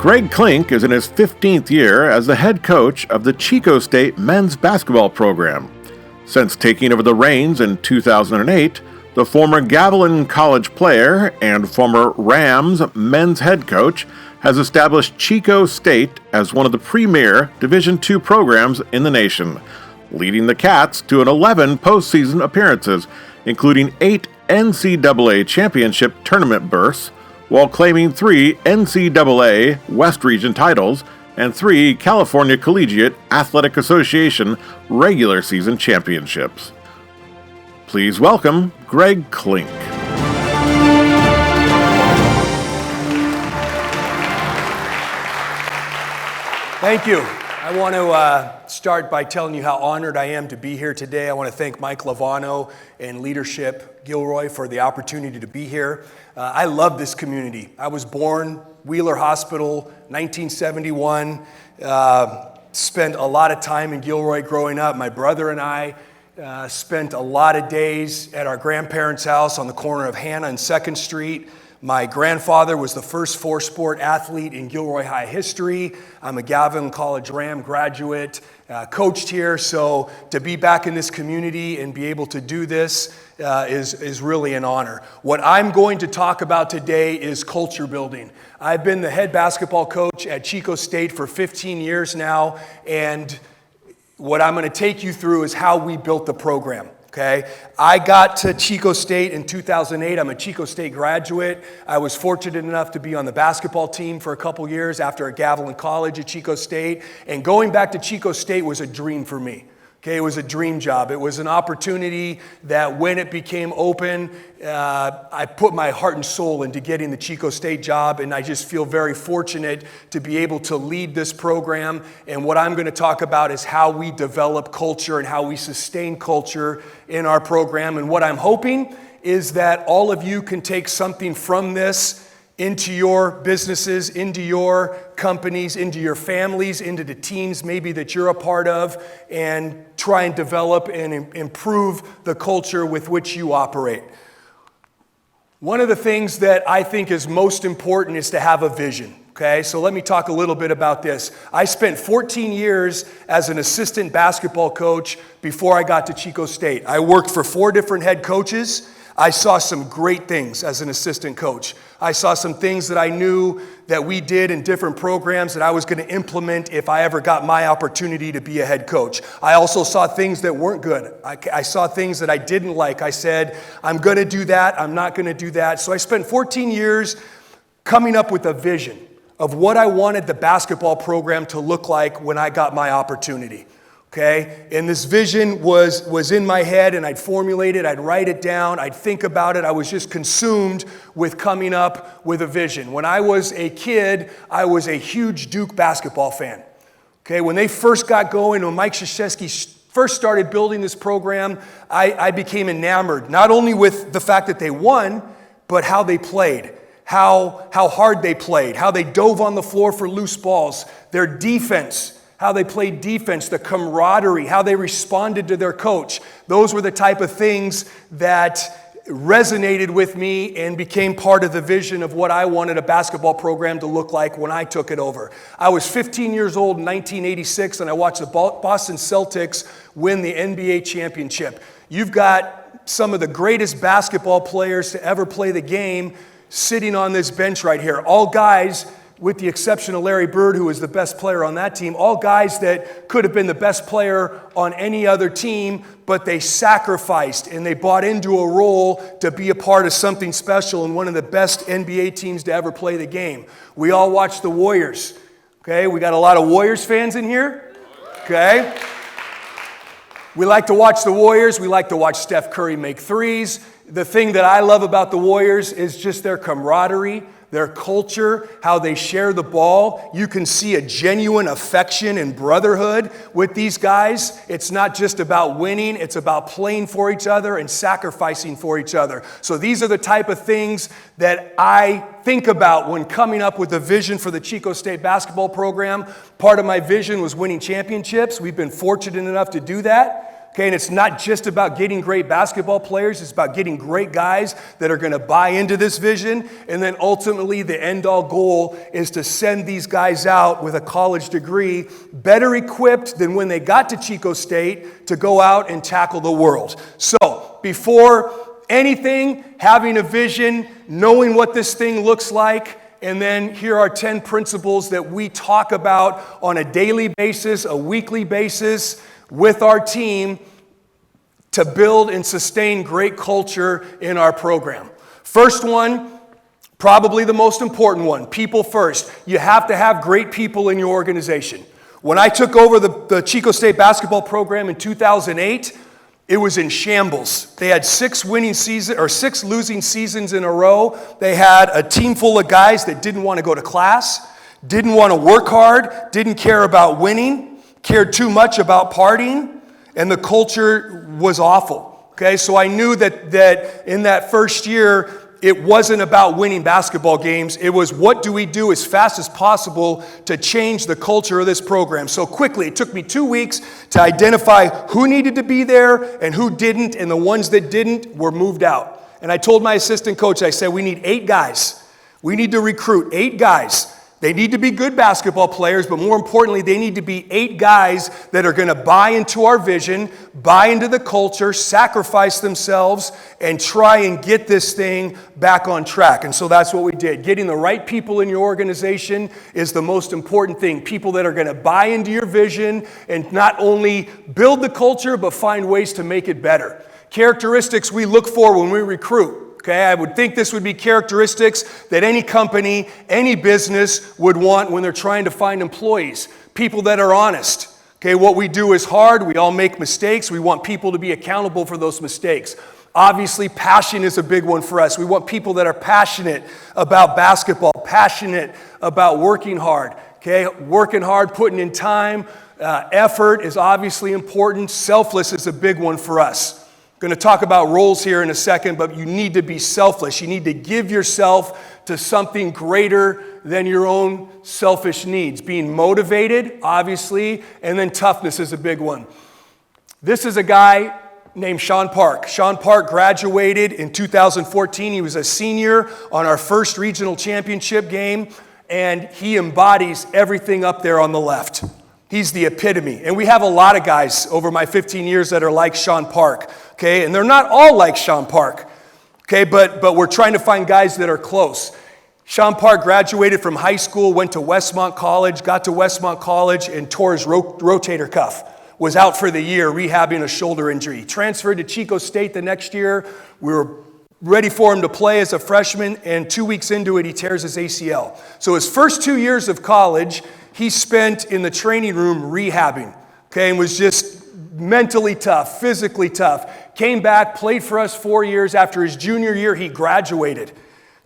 Greg Clink is in his 15th year as the head coach of the Chico State men's basketball program. Since taking over the reins in 2008, the former Gavilan College player and former Rams men's head coach has established Chico State as one of the premier Division II programs in the nation, leading the Cats to 11 postseason appearances, including 8 NCAA championship tournament berths, while claiming 3 NCAA West Region titles and 3 California Collegiate Athletic Association regular season championships. Please welcome Greg Clink. Thank you. I want to start by telling you how honored I am to be here today. I want to thank Mike Lovano and leadership Gilroy for the opportunity to be here. I love this community. I was born Wheeler Hospital, 1971. Spent a lot of time in Gilroy growing up. My brother and I spent a lot of days at our grandparents' house on the corner of Hannah and 2nd Street. My grandfather was the first 4-sport athlete in Gilroy High history. I'm a Gavilan College Ram graduate, coached here, so to be back in this community and be able to do this is really an honor. What I'm going to talk about today is culture building. I've been the head basketball coach at Chico State for 15 years now, and what I'm going to take you through is how we built the program. Okay, I got to Chico State in 2008. I'm a Chico State graduate. I was fortunate enough to be on the basketball team for a couple years after at Gavilan College at Chico State. And going back to Chico State was a dream for me. Okay, it was a dream job. It was an opportunity that when it became open, I put my heart and soul into getting the Chico State job, and I just feel very fortunate to be able to lead this program. And what I'm going to talk about is how we develop culture and how we sustain culture in our program. And what I'm hoping is that all of you can take something from this into your businesses, into your companies, into your families, into the teams maybe that you're a part of, and try and develop and improve the culture with which you operate. One of the things that I think is most important is to have a vision. Okay, so let me talk a little bit about this. I spent 14 years as an assistant basketball coach before I got to Chico State. I worked for 4 different head coaches. I saw some great things as an assistant coach. I saw some things that I knew that we did in different programs that I was going to implement if I ever got my opportunity to be a head coach. I also saw things that weren't good. I saw things that I didn't like. I said, I'm going to do that. I'm not going to do that. So I spent 14 years coming up with a vision of what I wanted the basketball program to look like when I got my opportunity. Okay, and this vision was in my head, and I'd formulate it, I'd write it down, I'd think about it. I was just consumed with coming up with a vision. When I was a kid, I was a huge Duke basketball fan. Okay, when they first got going, when Mike Krzyzewski first started building this program, I became enamored, not only with the fact that they won, but how they played, how hard they played, how they dove on the floor for loose balls, their defense, how they played defense, the camaraderie, how they responded to their coach. Those were the type of things that resonated with me and became part of the vision of what I wanted a basketball program to look like when I took it over. I was 15 years old in 1986, and I watched the Boston Celtics win the NBA championship. You've got some of the greatest basketball players to ever play the game sitting on this bench right here. All guys, with the exception of Larry Bird, who was the best player on that team, all guys that could have been the best player on any other team, but they sacrificed and they bought into a role to be a part of something special and one of the best NBA teams to ever play the game. We all watch the Warriors. Okay, we got a lot of Warriors fans in here. Okay. We like to watch the Warriors. We like to watch Steph Curry make threes. The thing that I love about the Warriors is just their camaraderie, their culture, how they share the ball. You can see a genuine affection and brotherhood with these guys. It's not just about winning, it's about playing for each other and sacrificing for each other. So these are the type of things that I think about when coming up with a vision for the Chico State basketball program. Part of my vision was winning championships. We've been fortunate enough to do that. Okay, and it's not just about getting great basketball players, it's about getting great guys that are going to buy into this vision. And then ultimately, the end-all goal is to send these guys out with a college degree, better equipped than when they got to Chico State to go out and tackle the world. So, before anything, having a vision, knowing what this thing looks like, and then here are 10 principles that we talk about on a daily basis, a weekly basis, with our team to build and sustain great culture in our program. First one, probably the most important one, people first. You have to have great people in your organization. When I took over the Chico State basketball program in 2008, it was in shambles. They had 6 losing seasons in a row. They had a team full of guys that didn't want to go to class, didn't want to work hard, didn't care about winning, cared too much about partying, and the culture was awful. Okay, so I knew that in that first year, it wasn't about winning basketball games. It was what do we do as fast as possible to change the culture of this program. So quickly, it took me 2 weeks to identify who needed to be there and who didn't, and the ones that didn't were moved out. And I told my assistant coach, I said, we need 8 guys. We need to recruit 8 guys. They need to be good basketball players, but more importantly, they need to be 8 guys that are going to buy into our vision, buy into the culture, sacrifice themselves, and try and get this thing back on track. And so that's what we did. Getting the right people in your organization is the most important thing. People that are going to buy into your vision and not only build the culture, but find ways to make it better. Characteristics we look for when we recruit. Okay, I would think this would be characteristics that any company, any business would want when they're trying to find employees. People that are honest. Okay, what we do is hard. We all make mistakes. We want people to be accountable for those mistakes. Obviously, passion is a big one for us. We want people that are passionate about basketball, passionate about working hard. Okay, working hard, putting in time. Effort is obviously important. Selfless is a big one for us. I'm going to talk about roles here in a second, but you need to be selfless. You need to give yourself to something greater than your own selfish needs. Being motivated, obviously, and then toughness is a big one. This is a guy named Sean Park. Sean Park graduated in 2014. He was a senior on our first regional championship game, and he embodies everything up there on the left. He's the epitome. And we have a lot of guys over my 15 years that are like Sean Park, okay? And they're not all like Sean Park, okay? But we're trying to find guys that are close. Sean Park graduated from high school, went to Westmont College, got to Westmont College and tore his rotator cuff. Was out for the year rehabbing a shoulder injury. Transferred to Chico State the next year. We were ready for him to play as a freshman, and 2 weeks into it, he tears his ACL. So his first 2 years of college, he spent in the training room rehabbing, okay, and was just mentally tough, physically tough. Came back, played for us 4 years. After his junior year, he graduated.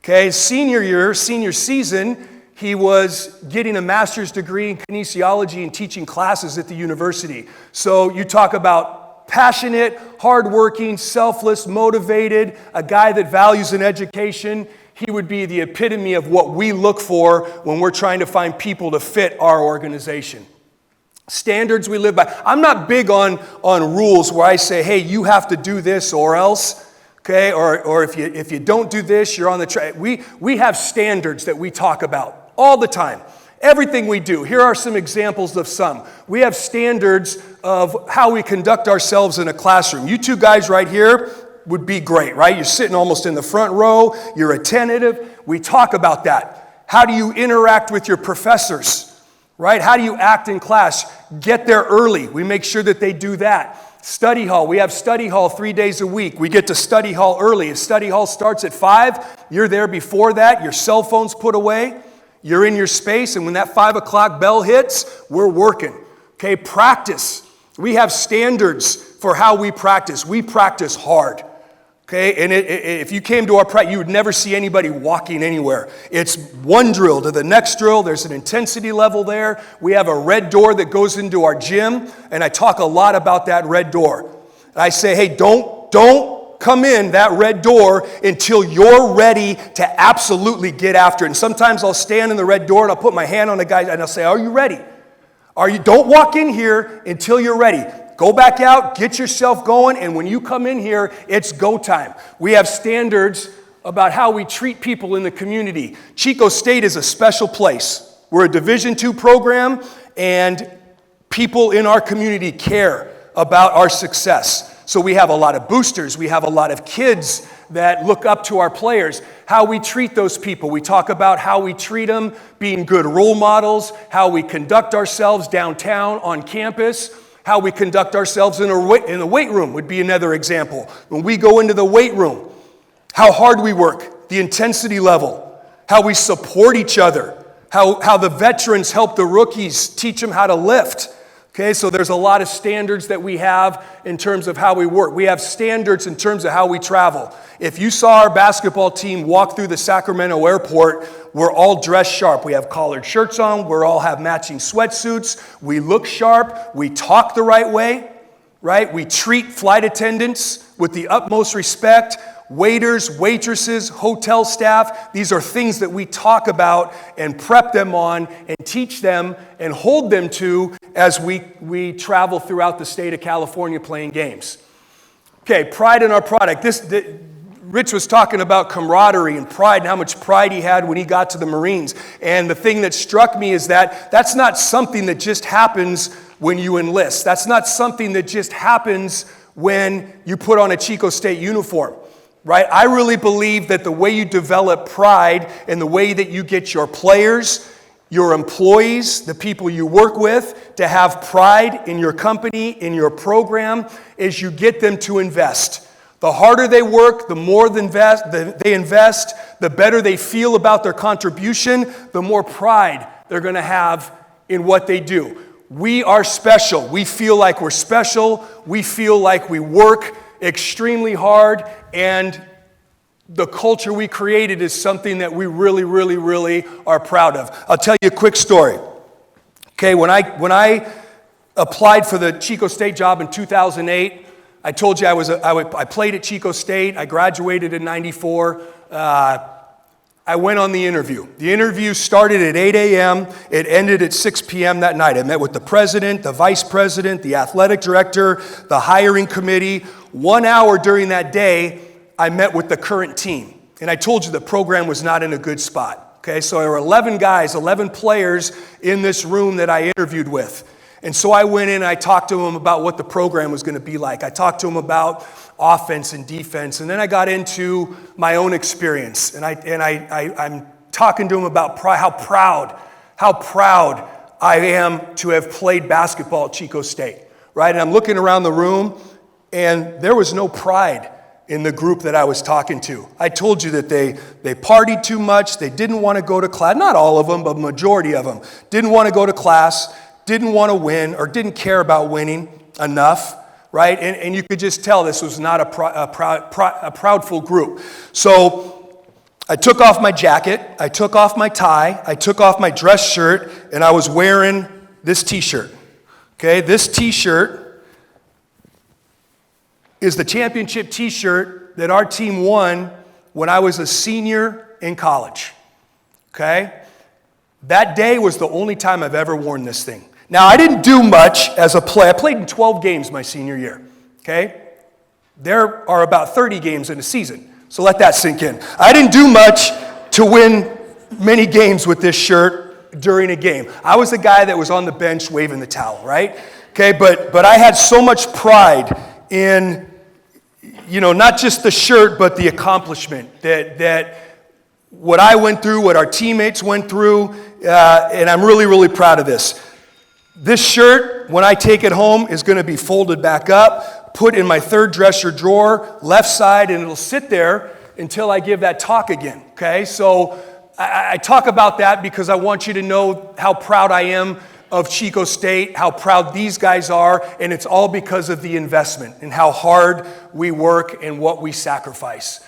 Okay, senior season, he was getting a master's degree in kinesiology and teaching classes at the university. So you talk about passionate, hardworking, selfless, motivated, a guy that values an education. He would be the epitome of what we look for when we're trying to find people to fit our organization. Standards we live by. I'm not big on rules where I say, hey, you have to do this or else, okay? Or if you don't do this, you're on the track. We have standards that we talk about all the time. Everything we do. Here are some examples of some. We have standards of how we conduct ourselves in a classroom. You two guys right here would be great, right? You're sitting almost in the front row. You're attentive. We talk about that. How do you interact with your professors, right? How do you act in class? Get there early. We make sure that they do that. Study hall. We have study hall 3 days a week. We get to study hall early. If study hall starts at 5, you're there before that. Your cell phone's put away. You're in your space, and when that 5 o'clock bell hits, we're working. Okay, practice. We have standards for how we practice. We practice hard. Okay, and if you came to our practice, you would never see anybody walking anywhere. It's one drill to the next drill. There's an intensity level there. We have a red door that goes into our gym, and I talk a lot about that red door. And I say, hey, don't come in that red door until you're ready to absolutely get after it. And sometimes I'll stand in the red door and I'll put my hand on the guy and I'll say, are you ready? Don't walk in here until you're ready. Go back out, get yourself going, and when you come in here, it's go time. We have standards about how we treat people in the community. Chico State is a special place. We're a Division II program, and people in our community care about our success. So we have a lot of boosters. We have a lot of kids that look up to our players. How we treat those people. We talk about how we treat them, being good role models, how we conduct ourselves downtown on campus, how we conduct ourselves in the weight room would be another example. When we go into the weight room, how hard we work, the intensity level, how we support each other, how the veterans help the rookies teach them how to lift. Okay, so there's a lot of standards that we have in terms of how we work. We have standards in terms of how we travel. If you saw our basketball team walk through the Sacramento airport, we're all dressed sharp. We have collared shirts on. We all have matching sweatsuits. We look sharp. We talk the right way, right? We treat flight attendants with the utmost respect. Waiters, waitresses, hotel staff, these are things that we talk about and prep them on and teach them and hold them to as we travel throughout the state of California playing games. Okay, pride in our product. Rich was talking about camaraderie and pride and how much pride he had when he got to the Marines. And the thing that struck me is that that's not something that just happens when you enlist. That's not something that just happens when you put on a Chico State uniform. Right? I really believe that the way you develop pride and the way that you get your players, your employees, the people you work with, to have pride in your company, in your program, is you get them to invest. The harder they work, the more they invest, the better they feel about their contribution, the more pride they're going to have in what they do. We are special. We feel like we're special. We feel like we work extremely hard, and the culture we created is something that we really, really, really are proud of. I'll tell you a quick story. Okay, when I applied for the Chico State job in 2008, I told you I played at Chico State. I graduated in '94. I went on the interview. The interview started at 8 a.m. It ended at 6 p.m. that night. I met with the president, the vice president, the athletic director, the hiring committee. 1 hour during that day, I met with the current team. And I told you the program was not in a good spot. Okay, so there were 11 guys, 11 players in this room that I interviewed with. And so I went in and I talked to them about what the program was going to be like. I talked to them about offense and defense. And then I got into my own experience. And I'm talking to them about how proud I am to have played basketball at Chico State. Right? And I'm looking around the room, and there was no pride in the group that I was talking to. I told you that they partied too much. They didn't want to go to class. Not all of them, but majority of them. Didn't want to go to class, didn't want to win, or didn't care about winning enough, right? And you could just tell this was not a proudful group. So I took off my jacket, I took off my tie, I took off my dress shirt, and I was wearing this t-shirt. Okay, this t-shirt is the championship t-shirt that our team won when I was a senior in college. Okay? That day was the only time I've ever worn this thing. Now, I didn't do much as a player. I played in 12 games my senior year. Okay? There are about 30 games in a season, so let that sink in. I didn't do much to win many games with this shirt during a game. I was the guy that was on the bench waving the towel, right? Okay, but I had so much pride in, not just the shirt, but the accomplishment that what I went through, what our teammates went through, and I'm really, really proud of this. This shirt, when I take it home, is going to be folded back up, put in my third dresser drawer, left side, and it'll sit there until I give that talk again, okay? So I talk about that because I want you to know how proud I am of Chico State, how proud these guys are, and it's all because of the investment and how hard we work and what we sacrifice.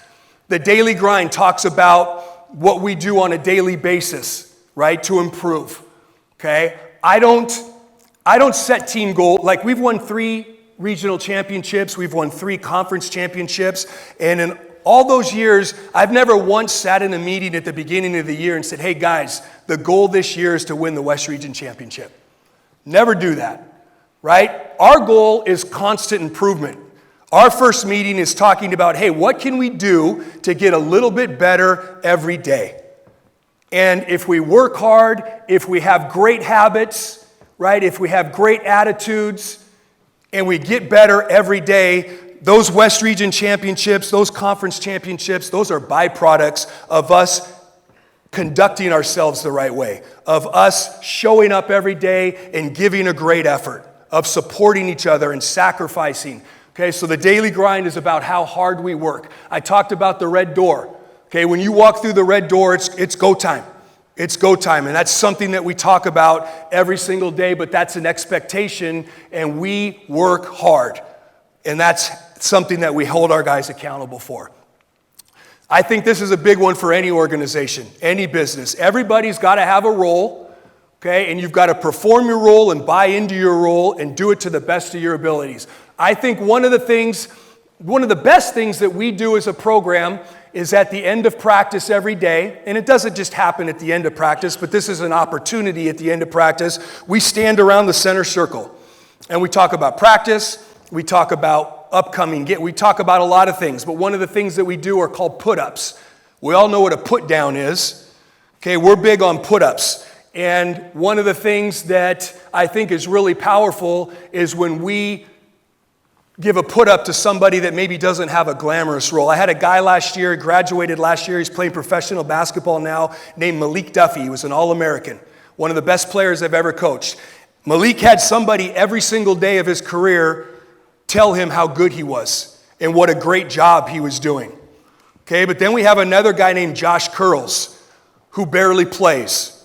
The daily grind talks about what we do on a daily basis, right, to improve, okay? I don't set team goals. Like, we've won 3 regional championships, we've won 3 conference championships, and in all those years, I've never once sat in a meeting at the beginning of the year and said, hey guys, the goal this year is to win the West Region Championship. Never do that. right? Our goal is constant improvement. Our first meeting is talking about, hey, what can we do to get a little bit better every day? And if we work hard, if we have great habits, right? If we have great attitudes, and we get better every day, those West Region championships, those conference championships, those are byproducts of us conducting ourselves the right way, of us showing up every day and giving a great effort, of supporting each other and sacrificing. Okay, so the daily grind is about how hard we work. I talked about the red door. Okay, when you walk through the red door, it's go time. It's go time, and that's something that we talk about every single day, but that's an expectation, and we work hard. And that's something that we hold our guys accountable for. I think this is a big one for any organization, any business. Everybody's got to have a role, okay? And you've got to perform your role and buy into your role and do it to the best of your abilities. I think one of the best things that we do as a program is at the end of practice every day, and it doesn't just happen at the end of practice, but this is an opportunity at the end of practice. We stand around the center circle, and we talk about practice, we talk about we talk about a lot of things, but one of the things that we do are called put-ups. We all know what a put-down is. Okay, we're big on put-ups. And one of the things that I think is really powerful is when we give a put-up to somebody that maybe doesn't have a glamorous role. I had a guy last year, he graduated last year, he's playing professional basketball now, named Malik Duffy. He was an All-American, one of the best players I've ever coached. Malik had somebody every single day of his career tell him how good he was and what a great job he was doing. Okay, but then we have another guy named Josh Curls who barely plays.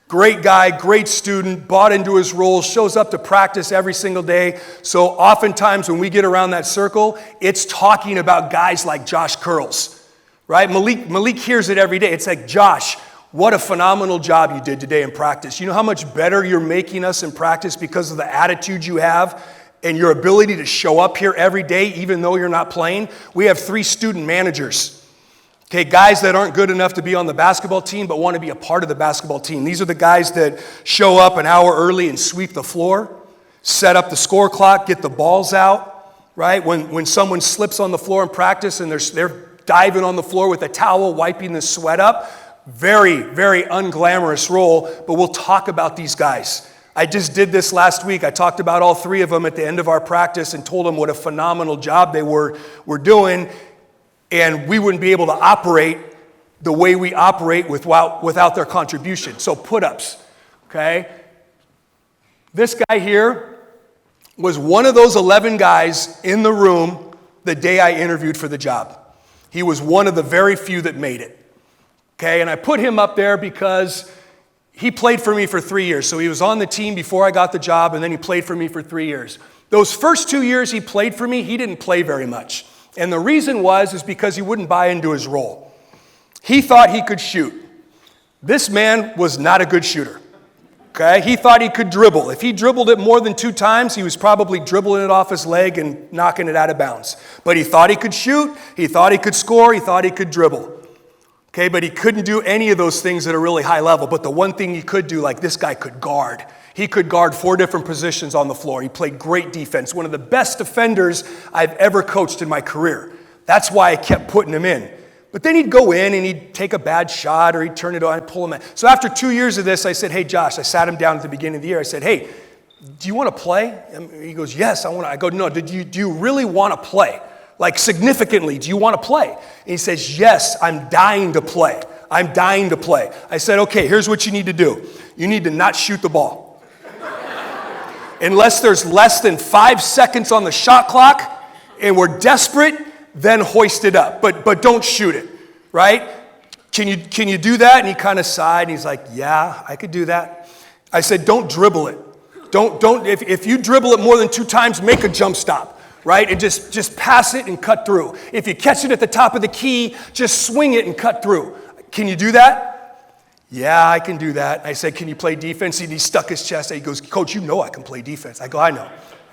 Great guy, great student, bought into his role, shows up to practice every single day. So oftentimes when we get around that circle, it's talking about guys like Josh Curls, right? Malik hears it every day. It's like, Josh, what a phenomenal job you did today in practice. You know how much better you're making us in practice because of the attitude you have and your ability to show up here every day even though you're not playing? We have 3 student managers. Okay, guys that aren't good enough to be on the basketball team but want to be a part of the basketball team. These are the guys that show up an hour early and sweep the floor, set up the score clock, get the balls out, right? When someone slips on the floor in practice and they're diving on the floor with a towel, wiping the sweat up, very, very unglamorous role, but we'll talk about these guys. I just did this last week. I talked about all 3 of them at the end of our practice and told them what a phenomenal job they were doing. And we wouldn't be able to operate the way we operate without their contribution. So put-ups, okay? This guy here was one of those 11 guys in the room the day I interviewed for the job. He was one of the very few that made it, okay? And I put him up there because he played for me for 3 years. So he was on the team before I got the job, and then he played for me for 3 years. Those first 2 years he played for me, he didn't play very much. And the reason is because he wouldn't buy into his role. He thought he could shoot. This man was not a good shooter. Okay? He thought he could dribble. If he dribbled it more than 2 times, he was probably dribbling it off his leg and knocking it out of bounds. But he thought he could shoot, he thought he could score, he thought he could dribble. Okay, but he couldn't do any of those things at a really high level. But the one thing he could do, like this guy could guard. He could guard 4 different positions on the floor. He played great defense. One of the best defenders I've ever coached in my career. That's why I kept putting him in. But then he'd go in and he'd take a bad shot or he'd turn it on and pull him in. So after 2 years of this, I said, hey, Josh, I sat him down at the beginning of the year. I said, hey, do you want to play? And he goes, yes, I want to. I go, no, do you really want to play? Like significantly, do you want to play? And he says, yes, I'm dying to play. I'm dying to play. I said, okay, here's what you need to do. You need to not shoot the ball. Unless there's less than 5 seconds on the shot clock and we're desperate, then hoist it up. But don't shoot it, right? Can you do that? And he kind of sighed and he's like, yeah, I could do that. I said, don't dribble it. If you dribble it more than 2 times, make a jump stop. Right? And just pass it and cut through. If you catch it at the top of the key, just swing it and cut through. Can you do that? Yeah, I can do that. I said, can you play defense? And he stuck his chest out. He goes, Coach, you know I can play defense. I go, I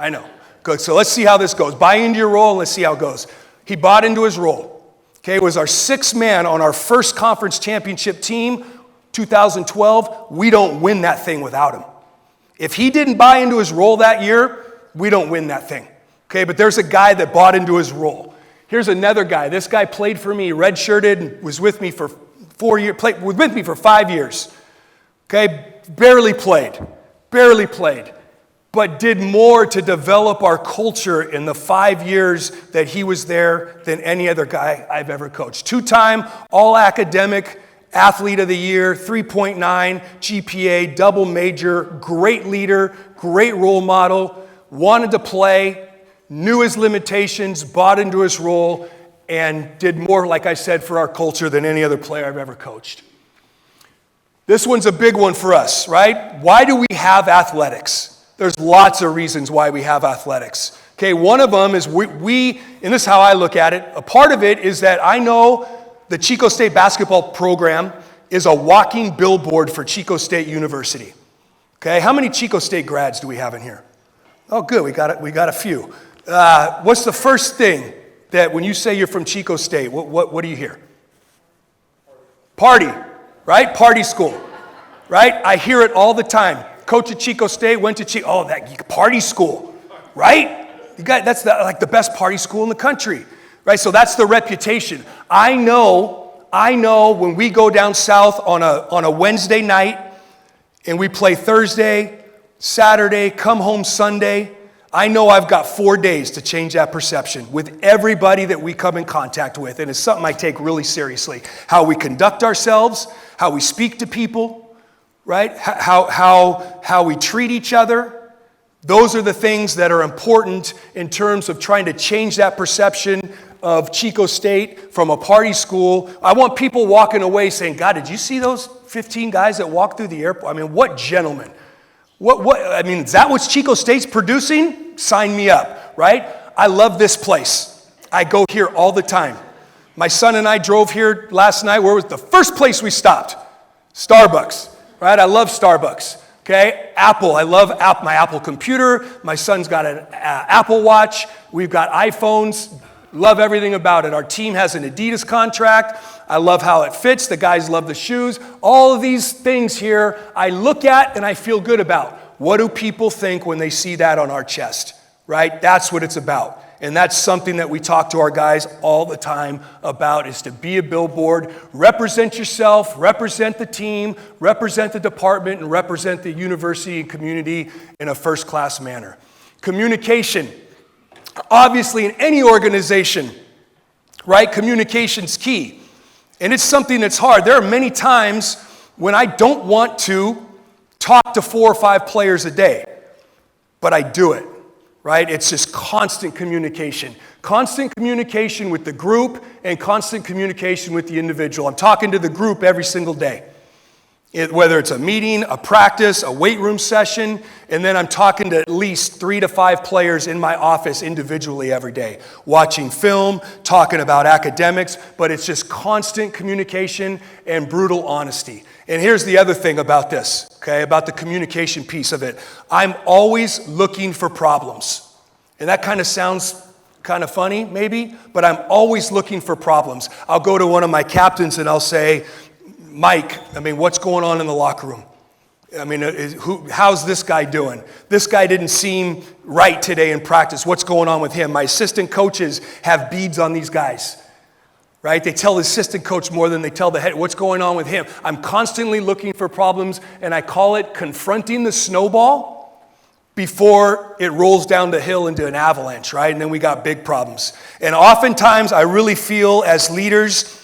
know. Good, so let's see how this goes. Buy into your role and let's see how it goes. He bought into his role. Okay, it was our 6th man on our first conference championship team, 2012. We don't win that thing without him. If he didn't buy into his role that year, we don't win that thing. Okay, but there's a guy that bought into his role. Here's another guy. This guy played for me, redshirted, was with me for 4 years, was with me for 5 years. Okay, barely played, but did more to develop our culture in the 5 years that he was there than any other guy I've ever coached. 2-time all-academic athlete of the year, 3.9 GPA, double major, great leader, great role model, wanted to play, knew his limitations, bought into his role, and did more, like I said, for our culture than any other player I've ever coached. This one's a big one for us, right? Why do we have athletics? There's lots of reasons why we have athletics. Okay, one of them is we, and this is how I look at it, a part of it is that I know the Chico State basketball program is a walking billboard for Chico State University. Okay, how many Chico State grads do we have in here? Oh, good, we got a few. What's the first thing that when you say you're from Chico State, what do you hear? Party, right? Party school, right? I hear it all the time. Coach at Chico State, went to Chico, that party school, right? That's the best party school in the country, right? So that's the reputation. I know when we go down south on a Wednesday night and we play Thursday, Saturday, come home Sunday, I know I've got 4 days to change that perception with everybody that we come in contact with. And it's something I take really seriously. How we conduct ourselves, how we speak to people, right? How we treat each other. Those are the things that are important in terms of trying to change that perception of Chico State from a party school. I want people walking away saying, God, did you see those 15 guys that walked through the airport? I mean, what gentlemen. Is that what Chico State's producing? Sign me up, right? I love this place. I go here all the time. My son and I drove here last night. Where was the first place we stopped? Starbucks, right? I love Starbucks, okay? Apple, I love my Apple computer. My son's got an Apple Watch. We've got iPhones. Love everything about it. Our team has an Adidas contract. I love how it fits. The guys love the shoes. All of these things here I look at and I feel good about. What do people think when they see that on our chest, right? That's what it's about. And that's something that we talk to our guys all the time about, is to be a billboard, represent yourself, represent the team, represent the department, and represent the university and community in a first-class manner. Communication. Obviously, in any organization, right, communication's key. And it's something that's hard. There are many times when I don't want to talk to 4 or 5 players a day, but I do it, right? It's just constant communication. Constant communication with the group and constant communication with the individual. I'm talking to the group every single day. Whether it's a meeting, a practice, a weight room session, and then I'm talking to at least 3 to 5 players in my office individually every day, watching film, talking about academics, but it's just constant communication and brutal honesty. And here's the other thing about this, okay, about the communication piece of it. I'm always looking for problems. And that kind of sounds kind of funny, maybe, but I'm always looking for problems. I'll go to one of my captains and I'll say, Mike, what's going on in the locker room? How's this guy doing? This guy didn't seem right today in practice. What's going on with him? My assistant coaches have beads on these guys, right? They tell the assistant coach more than they tell the head. What's going on with him? I'm constantly looking for problems, and I call it confronting the snowball before it rolls down the hill into an avalanche, right? And then we got big problems. And oftentimes, I really feel as leaders,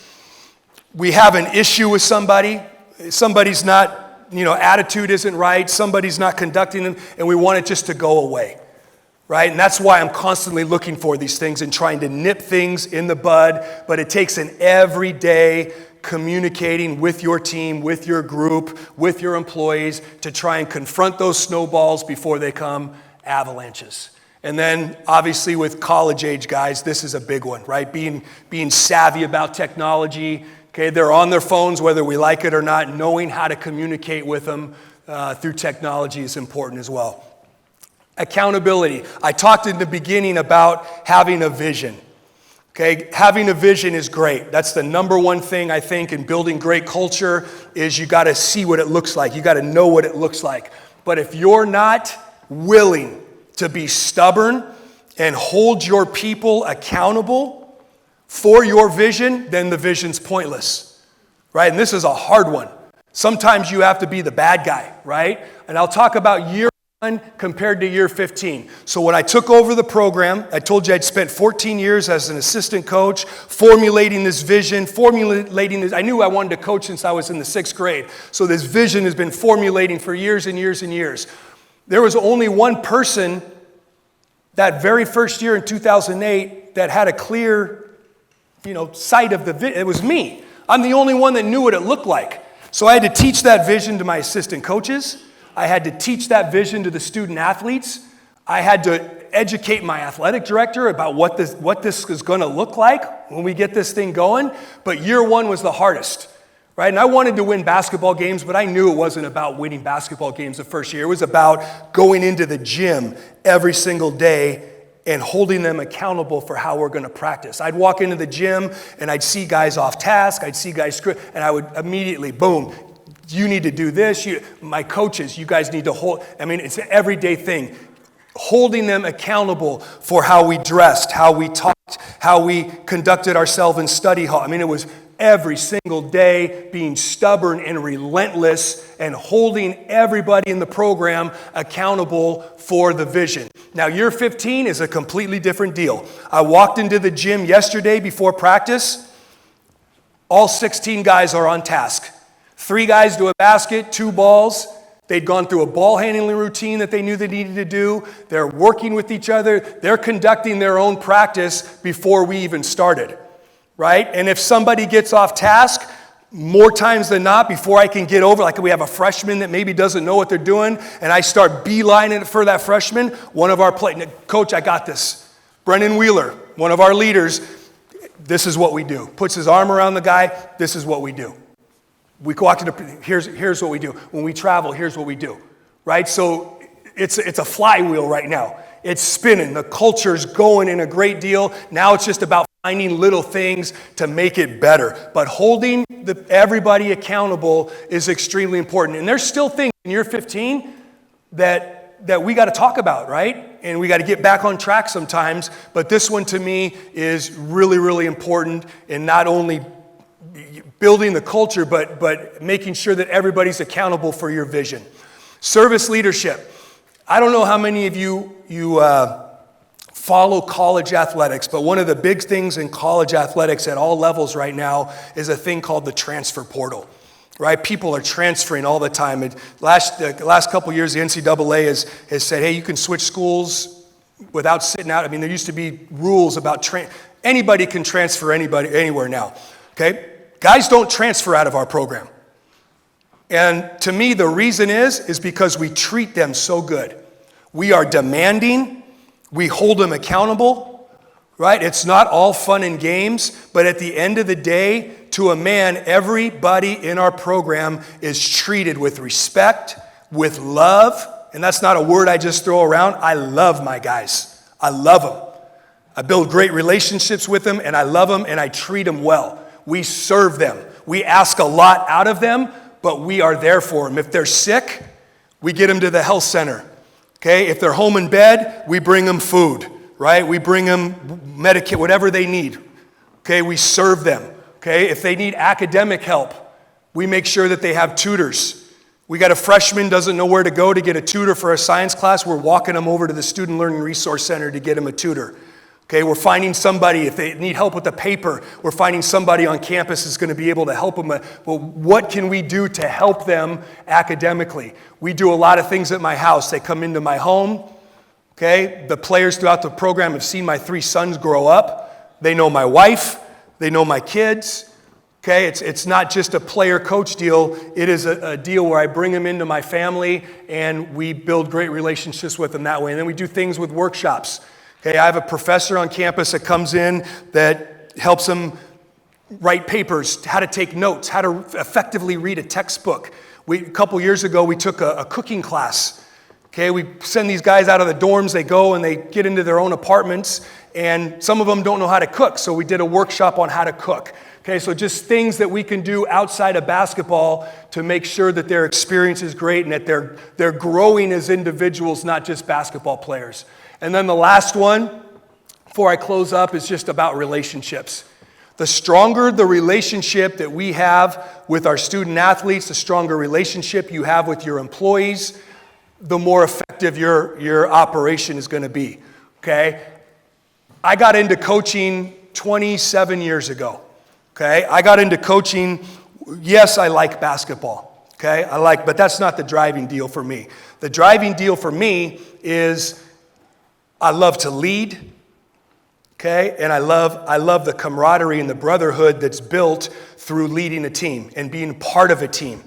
we have an issue with somebody's not, attitude isn't right, somebody's not conducting them, and we want it just to go away, right? And that's why I'm constantly looking for these things and trying to nip things in the bud, but it takes an everyday communicating with your team, with your group, with your employees to try and confront those snowballs before they come avalanches. And then, obviously, with college-age guys, this is a big one, right? Being savvy about technology. Okay, they're on their phones whether we like it or not. Knowing how to communicate with them through technology is important as well. Accountability. I talked in the beginning about having a vision. Okay, having a vision is great. That's the number one thing I think in building great culture is you got to see what it looks like. You got to know what it looks like. But if you're not willing to be stubborn and hold your people accountable for your vision, then the vision's pointless, right? And this is a hard one. Sometimes you have to be the bad guy, right? And I'll talk about year 1 compared to year 15. So when I took over the program, I told you I'd spent 14 years as an assistant coach, formulating this vision, I knew I wanted to coach since I was in the 6th grade. So this vision has been formulating for years and years and years. There was only one person that very first year in 2008 that had a clear, sight of the vision. It was me. I'm the only one that knew what it looked like. So I had to teach that vision to my assistant coaches. I had to teach that vision to the student athletes. I had to educate my athletic director about what this is going to look like when we get this thing going. But year 1 was the hardest, right? And I wanted to win basketball games, but I knew it wasn't about winning basketball games the first year. It was about going into the gym every single day and holding them accountable for how we're going to practice. I'd walk into the gym and I'd see guys off task, I'd see guys and I would immediately, boom, you need to do this. My coaches, you guys need to hold. It's an everyday thing. Holding them accountable for how we dressed, how we talked, how we conducted ourselves in study hall. It was every single day being stubborn and relentless and holding everybody in the program accountable for the vision. Now, year 15 is a completely different deal. I walked into the gym yesterday before practice. All 16 guys are on task. 3 guys do a basket, 2 balls. They'd gone through a ball handling routine that they knew they needed to do. They're working with each other. They're conducting their own practice before we even started, right? And if somebody gets off task, more times than not, before I can get over, like we have a freshman that maybe doesn't know what they're doing, and I start beelining it for that freshman, one of our coach, I got this. Brendan Wheeler, one of our leaders, this is what we do. Puts his arm around the guy, this is what we do. We go out to here's what we do. When we travel, here's what we do, right? So it's a flywheel right now. It's spinning. The culture's going in a great deal. Now it's just about finding little things to make it better. But holding everybody accountable is extremely important. And there's still things in year 15 that we got to talk about, right? And we got to get back on track sometimes. But this one to me is really, really important in not only building the culture, but making sure that everybody's accountable for your vision. Service leadership. I don't know how many of you follow college athletics, but one of the big things in college athletics at all levels right now is a thing called the transfer portal, right? People are transferring all the time. The last couple years, the NCAA has said, hey, you can switch schools without sitting out. There used to be rules about anybody can transfer anywhere now, okay? Guys don't transfer out of our program. And to me, the reason is because we treat them so good. We are demanding. We hold them accountable, right? It's not all fun and games, but at the end of the day, to a man, everybody in our program is treated with respect, with love. And that's not a word I just throw around. I love my guys. I love them. I build great relationships with them, and I love them, and I treat them well. We serve them. We ask a lot out of them, but we are there for them. If they're sick, we get them to the health center. Okay? If they're home in bed, we bring them food, right? We bring them Medicaid, whatever they need. Okay? We serve them. Okay? If they need academic help, we make sure that they have tutors. We got a freshman doesn't know where to go to get a tutor for a science class. We're walking them over to the Student Learning Resource Center to get them a tutor. Okay, we're finding somebody, if they need help with the paper, we're finding somebody on campus that's going to be able to help them. Well, what can we do to help them academically? We do a lot of things at my house. They come into my home. Okay, the players throughout the program have seen my 3 sons grow up. They know my wife. They know my kids. Okay, it's not just a player-coach deal. It is a deal where I bring them into my family and we build great relationships with them that way. And then we do things with workshops. Okay, I have a professor on campus that comes in that helps them write papers, how to take notes, how to effectively read a textbook. A couple years ago, we took a cooking class. Okay, we send these guys out of the dorms, they go and they get into their own apartments, and some of them don't know how to cook, so we did a workshop on how to cook. Okay, so just things that we can do outside of basketball to make sure that their experience is great and that they're growing as individuals, not just basketball players. And then the last one, before I close up, is just about relationships. The stronger the relationship that we have with our student athletes, the stronger relationship you have with your employees, the more effective your operation is going to be. Okay? I got into coaching 27 years ago. Okay, I got into coaching. Yes, I like basketball. Okay, but that's not the driving deal for me. The driving deal for me is I love to lead. Okay, and I love the camaraderie and the brotherhood that's built through leading a team and being part of a team.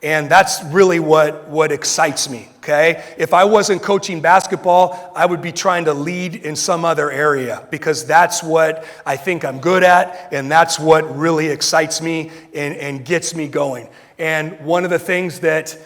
And that's really what excites me, okay? If I wasn't coaching basketball, I would be trying to lead in some other area because that's what I think I'm good at, and that's what really excites me and gets me going. And one of the things that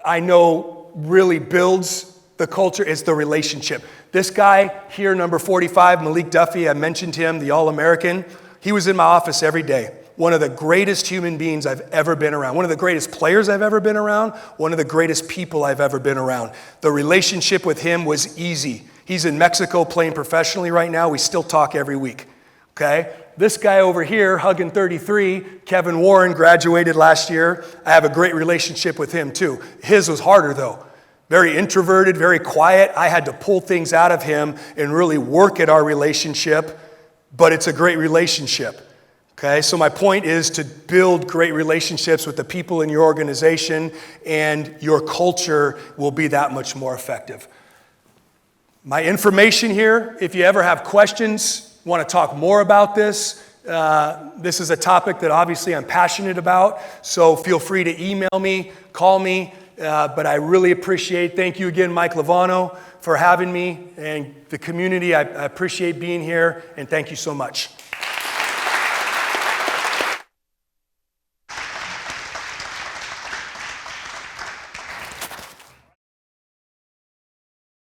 I know really builds the culture is the relationship. This guy here, number 45, Malik Duffy, I mentioned him, the All-American. He was in my office every day. One of the greatest human beings I've ever been around. One of the greatest players I've ever been around. One of the greatest people I've ever been around. The relationship with him was easy. He's in Mexico playing professionally right now. We still talk every week, okay? This guy over here, hugging 33, Kevin Warren, graduated last year. I have a great relationship with him too. His was harder though. Very introverted, very quiet. I had to pull things out of him and really work at our relationship, but it's a great relationship. Okay, so my point is to build great relationships with the people in your organization, and your culture will be that much more effective. My information here, if you ever have questions, want to talk more about this, this is a topic that obviously I'm passionate about, so feel free to email me, call me, but I really appreciate, thank you again, Mike Lovano, for having me, and the community, I appreciate being here, and thank you so much.